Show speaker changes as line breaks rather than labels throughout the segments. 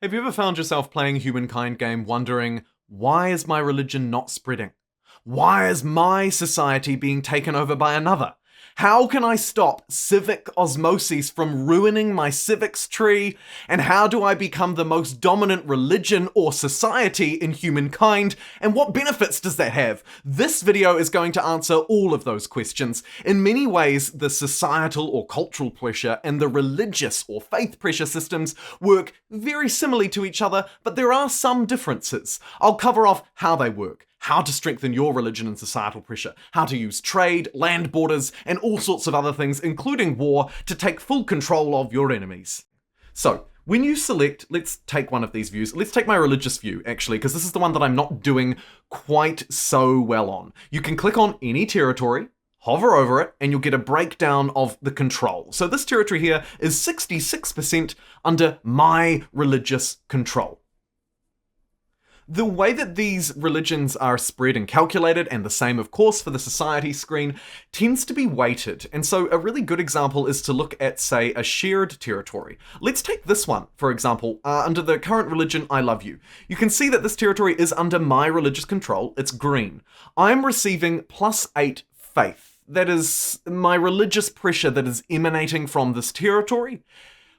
Have you ever found yourself playing Humankind Game wondering, why is my religion not spreading? Why is my society being taken over by another? How can I stop civic osmosis from ruining my civics tree? And how do I become the most dominant religion or society in humankind? And what benefits does that have? This video is going to answer all of those questions. In many ways, the societal or cultural pressure and the religious or faith pressure systems work very similarly to each other, but there are some differences. I'll cover off how they work, how to strengthen your religion and societal pressure, how to use trade, land borders, and all sorts of other things, including war, to take full control of your enemies. So, when you select, let's take one of these views. Let's take my religious view, actually, because this is the one that I'm not doing quite so well on. You can click on any territory, hover over it, and you'll get a breakdown of the control. So this territory here is 66% under my religious control. The way that these religions are spread and calculated, and the same of course for the society screen, tends to be weighted. And so a really good example is to look at, say, a shared territory. Let's take this one, for example, under the current religion, I love you. You can see that this territory is under my religious control, it's green. I'm receiving +8 faith. That is my religious pressure that is emanating from this territory,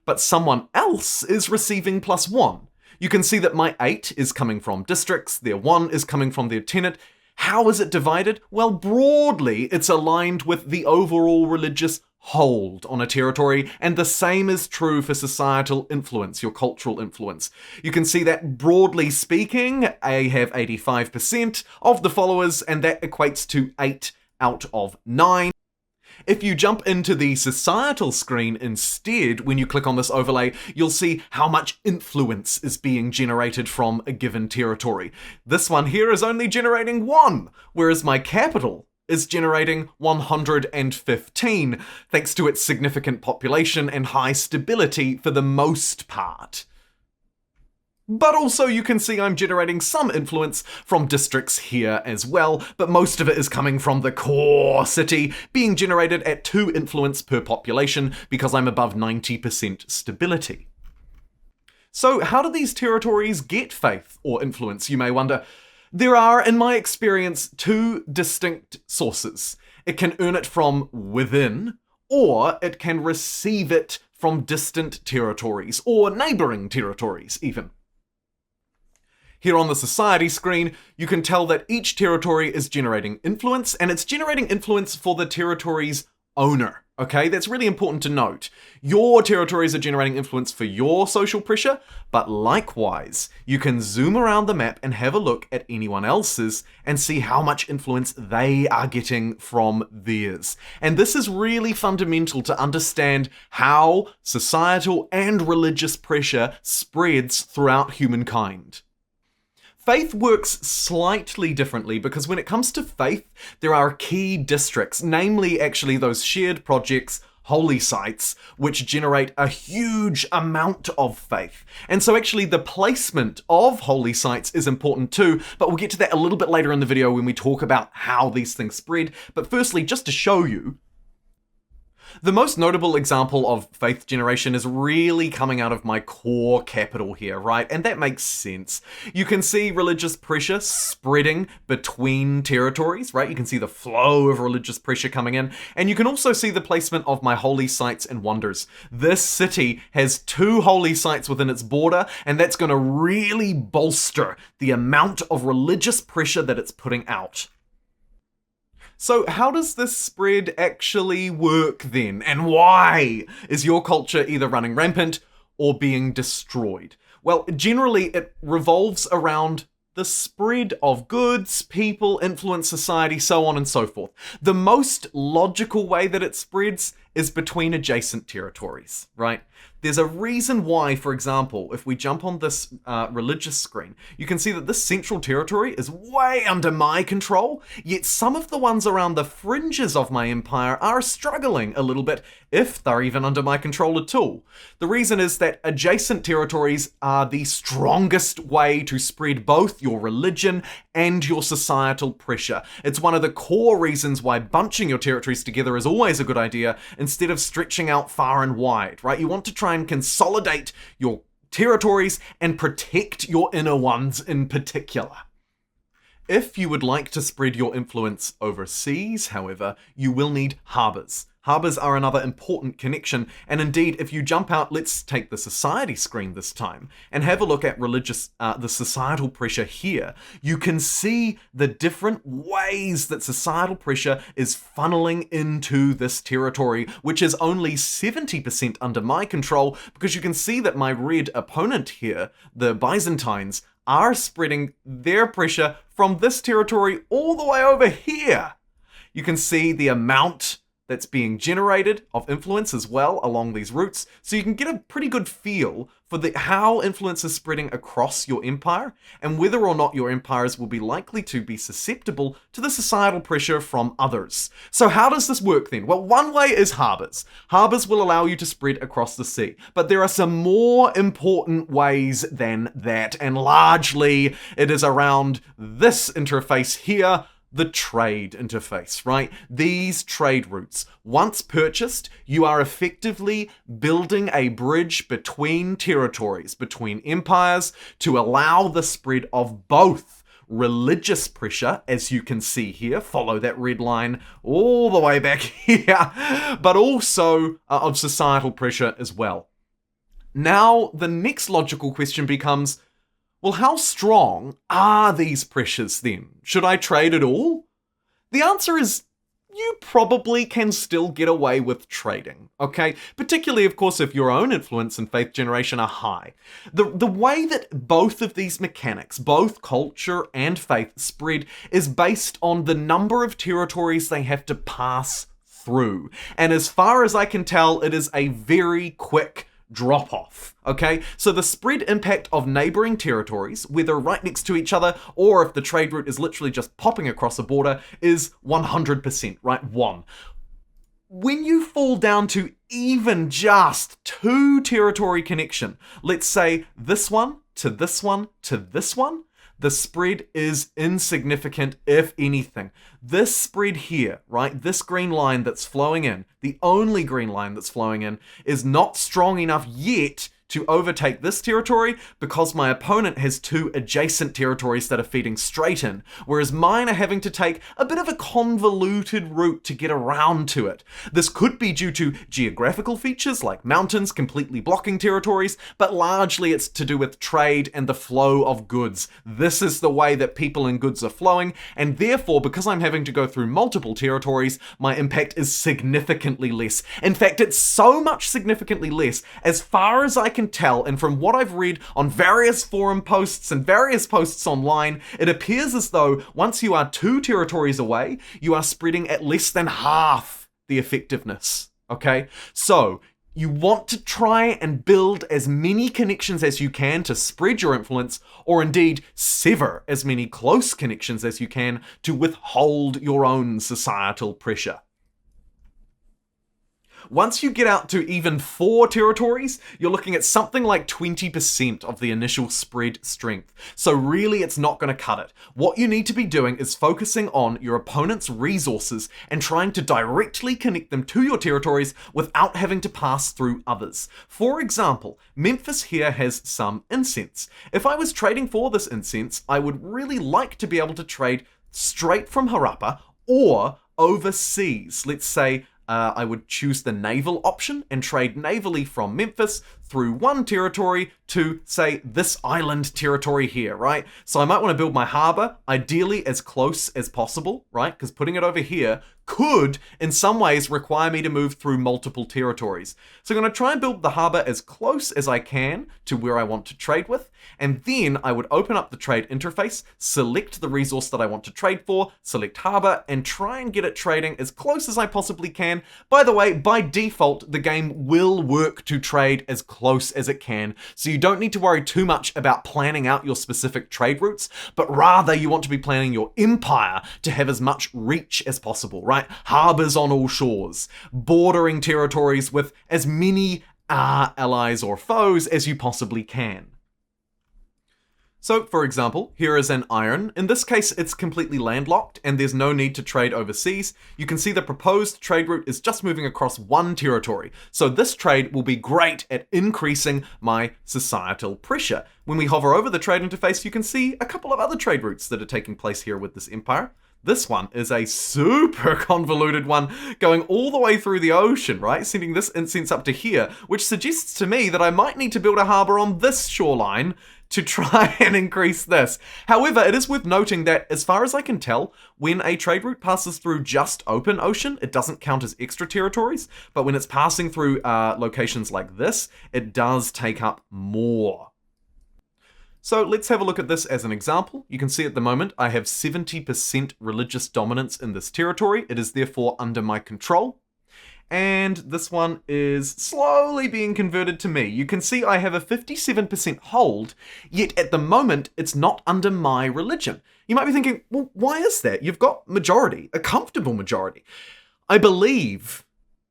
but someone else is receiving +1. You can see that my 8 is coming from districts, their 1 is coming from their tenant. How is it divided? Well, broadly, it's aligned with the overall religious hold on a territory, and the same is true for societal influence, your cultural influence. You can see that, broadly speaking, I have 85% of the followers, and that equates to 8 out of 9. If you jump into the societal screen instead, when you click on this overlay, you'll see how much influence is being generated from a given territory. This one here is only generating 1, whereas my capital is generating 115, thanks to its significant population and high stability for the most part. But also you can see I'm generating some influence from districts here as well, but most of it is coming from the core city, being generated at 2 influence per population because I'm above 90% stability. So how do these territories get faith or influence, you may wonder? There are, in my experience, 2 distinct sources. It can earn it from within, or it can receive it from distant territories, or neighboring territories even. Here on the society screen, you can tell that each territory is generating influence, and it's generating influence for the territory's owner. Okay, that's really important to note. Your territories are generating influence for your social pressure, but likewise, you can zoom around the map and have a look at anyone else's and see how much influence they are getting from theirs. And this is really fundamental to understand how societal and religious pressure spreads throughout humankind. Faith works slightly differently because when it comes to faith, there are key districts, namely actually those shared projects, holy sites, which generate a huge amount of faith. And so actually the placement of holy sites is important too, but we'll get to that a little bit later in the video when we talk about how these things spread. But firstly, just to show you, the most notable example of faith generation is really coming out of my core capital here, right? And that makes sense. You can see religious pressure spreading between territories, right? You can see the flow of religious pressure coming in, and you can also see the placement of my holy sites and wonders. This city has 2 holy sites within its border, and that's going to really bolster the amount of religious pressure that it's putting out. So how does this spread actually work then? And why is your culture either running rampant or being destroyed? Well, generally it revolves around the spread of goods, people, influence, society, so on and so forth. The most logical way that it spreads is between adjacent territories, right? There's a reason why, for example, if we jump on this religious screen, you can see that this central territory is way under my control, yet some of the ones around the fringes of my empire are struggling a little bit, if they're even under my control at all. The reason is that adjacent territories are the strongest way to spread both your religion and your societal pressure. It's one of the core reasons why bunching your territories together is always a good idea, instead of stretching out far and wide, right? You want to try and consolidate your territories and protect your inner ones in particular. If you would like to spread your influence overseas, however, you will need harbours. Harbours are another important connection, and indeed, if you jump out, let's take the society screen this time, and have a look at the societal pressure here, you can see the different ways that societal pressure is funneling into this territory, which is only 70% under my control, because you can see that my red opponent here, the Byzantines, are spreading their pressure from this territory all the way over here. You can see the amount that's being generated of influence as well along these routes, so you can get a pretty good feel for how influence is spreading across your empire, and whether or not your empires will be likely to be susceptible to the societal pressure from others. So how does this work then? Well, one way is harbours. Harbours will allow you to spread across the sea, but there are some more important ways than that, and largely it is around this interface here, the trade interface, right? These trade routes, once purchased, you are effectively building a bridge between territories, between empires, to allow the spread of both religious pressure, as you can see here, follow that red line all the way back here, but also of societal pressure as well. Now, the next logical question becomes, well, how strong are these pressures then? Should I trade at all? The answer is you probably can still get away with trading, okay? Particularly, of course, if your own influence and faith generation are high. The way that both of these mechanics, both culture and faith, spread is based on the number of territories they have to pass through. And as far as I can tell, it is a very quick drop off, okay? So the spread impact of neighboring territories, whether right next to each other or if the trade route is literally just popping across a border, is 100%, right? 1. When you fall down to even just 2 territory connection, let's say this one to this one to this one, the spread is insignificant, if anything. This spread here, right, this green line that's flowing in, the only green line that's flowing in, is not strong enough yet to overtake this territory because my opponent has 2 adjacent territories that are feeding straight in, whereas mine are having to take a bit of a convoluted route to get around to it. This could be due to geographical features like mountains completely blocking territories, but largely it's to do with trade and the flow of goods. This is the way that people and goods are flowing, and therefore, because I'm having to go through multiple territories, my impact is significantly less. In fact, it's so much significantly less, as far as I can tell, and from what I've read on various forum posts and various posts online, it appears as though once you are 2 territories away, you are spreading at less than half the effectiveness, okay? So, you want to try and build as many connections as you can to spread your influence, or indeed sever as many close connections as you can to withhold your own societal pressure. Once you get out to even 4 territories, you're looking at something like 20% of the initial spread strength. So really, it's not going to cut it. What you need to be doing is focusing on your opponent's resources and trying to directly connect them to your territories without having to pass through others. For example, Memphis here has some incense. If I was trading for this incense, I would really like to be able to trade straight from Harappa or overseas. Let's say I would choose the naval option and trade navally from Memphis through one territory to, say, this island territory here, right? So I might want to build my harbor, ideally as close as possible, right? Because putting it over here could, in some ways, require me to move through multiple territories. So I'm going to try and build the harbor as close as I can to where I want to trade with, and then I would open up the trade interface, select the resource that I want to trade for, select harbor, and try and get it trading as close as I possibly can. By the way, by default, the game will work to trade as close as it can, so you don't need to worry too much about planning out your specific trade routes, but rather you want to be planning your empire to have as much reach as possible, right? Harbors on all shores, bordering territories with as many allies or foes as you possibly can. So, for example, here is an iron. In this case, it's completely landlocked and there's no need to trade overseas. You can see the proposed trade route is just moving across one territory. So this trade will be great at increasing my societal pressure. When we hover over the trade interface, you can see a couple of other trade routes that are taking place here with this empire. This one is a super convoluted one going all the way through the ocean, right? Sending this incense up to here, which suggests to me that I might need to build a harbor on this shoreline to try and increase this. However, it is worth noting that, as far as I can tell, when a trade route passes through just open ocean, it doesn't count as extra territories, but when it's passing through locations like this, it does take up more. So let's have a look at this as an example. You can see at the moment I have 70% religious dominance in this territory. It is therefore under my control. And this one is slowly being converted to me. You can see I have a 57% hold, yet at the moment it's not under my religion. You might be thinking, well, why is that? You've got majority, a comfortable majority. I believe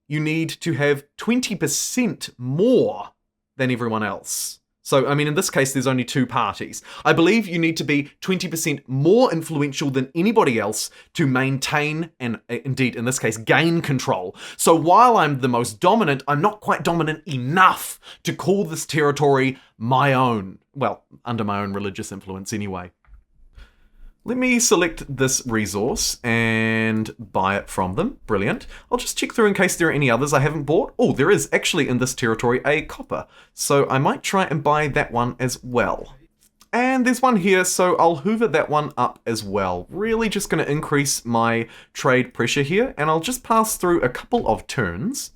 you need to have 20% more than everyone else. So, I mean, in this case, there's only two parties. I believe you need to be 20% more influential than anybody else to maintain and, indeed, in this case, gain control. So while I'm the most dominant, I'm not quite dominant enough to call this territory my own. Well, under my own religious influence anyway. Let me select this resource and buy it from them. Brilliant. I'll just check through in case there are any others I haven't bought. Oh, there is actually in this territory a copper. So I might try and buy that one as well. And there's one here, so I'll hoover that one up as well. Really just going to increase my trade pressure here, and I'll just pass through a couple of turns.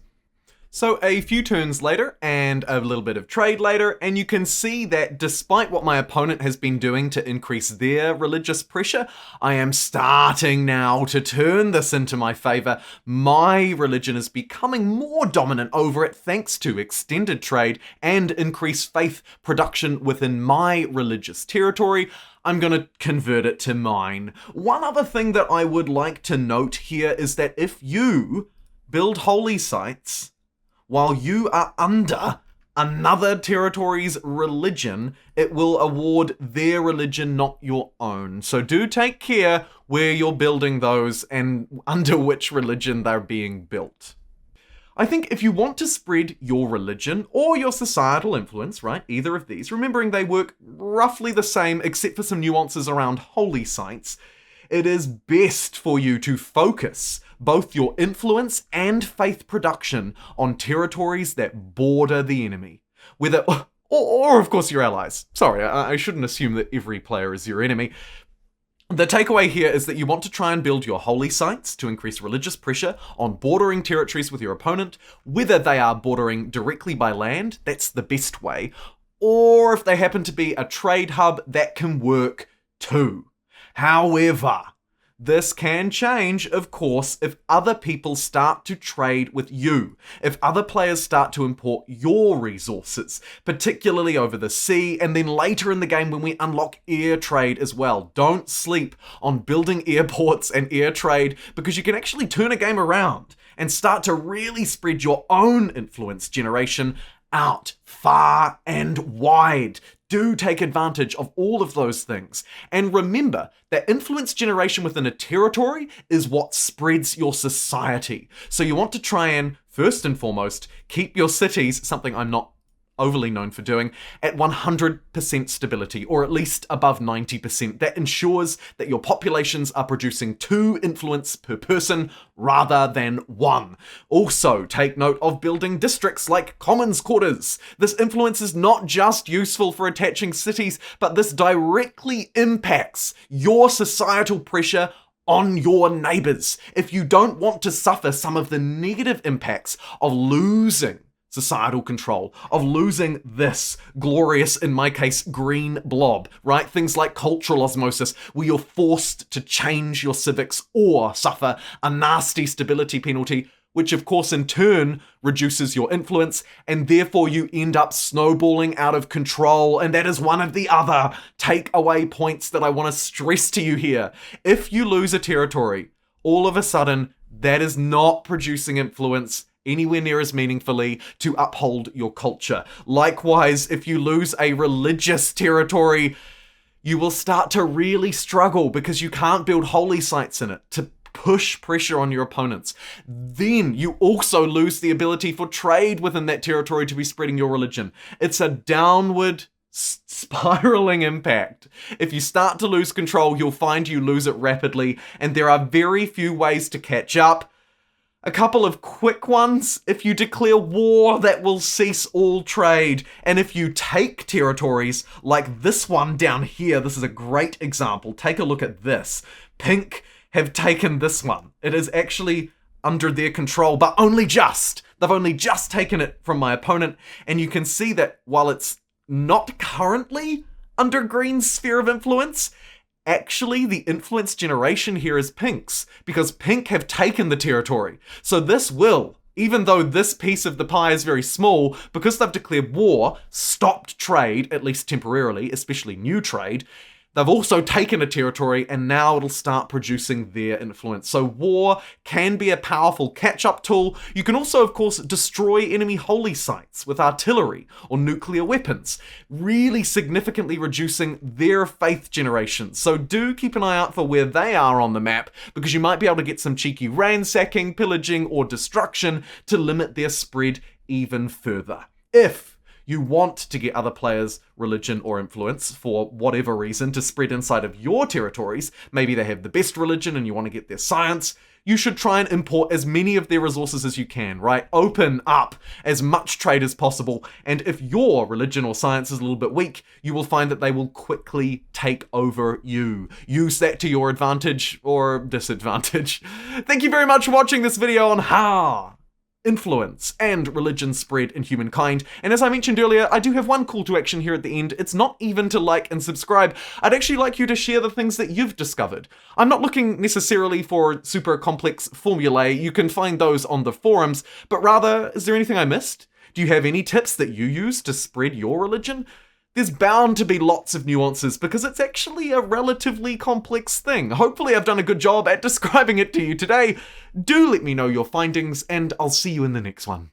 So a few turns later and a little bit of trade later, and you can see that despite what my opponent has been doing to increase their religious pressure, I am starting now to turn this into my favor. My religion is becoming more dominant over it thanks to extended trade and increased faith production within my religious territory. I'm going to convert it to mine. One other thing that I would like to note here is that if you build holy sites while you are under another territory's religion, it will award their religion, not your own. So do take care where you're building those and under which religion they're being built. I think if you want to spread your religion or your societal influence, right, either of these, remembering they work roughly the same except for some nuances around holy sites, it is best for you to focus both your influence and faith production on territories that border the enemy. Whether, or of course your allies. Sorry, I shouldn't assume that every player is your enemy. The takeaway here is that you want to try and build your holy sites to increase religious pressure on bordering territories with your opponent, whether they are bordering directly by land, that's the best way, or if they happen to be a trade hub, that can work too. However, this can change, of course, if other people start to trade with you, if other players start to import your resources, particularly over the sea, and then later in the game when we unlock air trade as well. Don't sleep on building airports and air trade, because you can actually turn a game around and start to really spread your own influence generation out far and wide. Do take advantage of all of those things. And remember that influence generation within a territory is what spreads your society. So you want to try and, first and foremost, keep your cities, something I'm not overly known for doing, at 100% stability, or at least above 90%. That ensures that your populations are producing 2 influence per person rather than 1. Also, take note of building districts like commons quarters. This influence is not just useful for attaching cities, but this directly impacts your societal pressure on your neighbors. If you don't want to suffer some of the negative impacts of losing societal control, of losing this glorious, in my case, green blob, right? Things like cultural osmosis, where you're forced to change your civics or suffer a nasty stability penalty, which of course in turn reduces your influence, and therefore you end up snowballing out of control. And that is one of the other takeaway points that I want to stress to you here. If you lose a territory, all of a sudden, that is not producing influence anywhere near as meaningfully to uphold your culture. Likewise, if you lose a religious territory, you will start to really struggle because you can't build holy sites in it to push pressure on your opponents. Then you also lose the ability for trade within that territory to be spreading your religion. It's a downward spiraling impact. If you start to lose control, you'll find you lose it rapidly, and there are very few ways to catch up. A couple of quick ones. If you declare war, that will cease all trade. And if you take territories like this one down here, this is a great example. Take a look at this. Pink have taken this one. It is actually under their control, but only just. They've only just taken it from my opponent. And you can see that while it's not currently under Green's sphere of influence, actually the influence generation here is Pink's, because Pink have taken the territory. So this will, even though this piece of the pie is very small, because they've declared war, stopped trade, at least temporarily, especially new trade, they've also taken a territory, and now it'll start producing their influence. So war can be a powerful catch-up tool. You can also, of course, destroy enemy holy sites with artillery or nuclear weapons, really significantly reducing their faith generation. So do keep an eye out for where they are on the map, because you might be able to get some cheeky ransacking, pillaging, or destruction to limit their spread even further. If you want to get other players' religion or influence for whatever reason to spread inside of your territories, maybe they have the best religion and you want to get their science, you should try and import as many of their resources as you can, right? Open up as much trade as possible, and if your religion or science is a little bit weak, you will find that they will quickly take over you. Use that to your advantage or disadvantage. Thank you very much for watching this video on how influence and religion spread in humankind. And as I mentioned earlier, I do have one call to action here at the end. It's not even to like and subscribe. I'd actually like you to share the things that you've discovered. I'm not looking necessarily for super complex formulae. You can find those on the forums, but rather, is there anything I missed? Do you have any tips that you use to spread your religion? There's bound to be lots of nuances because it's actually a relatively complex thing. Hopefully I've done a good job at describing it to you today. Do let me know your findings, and I'll see you in the next one.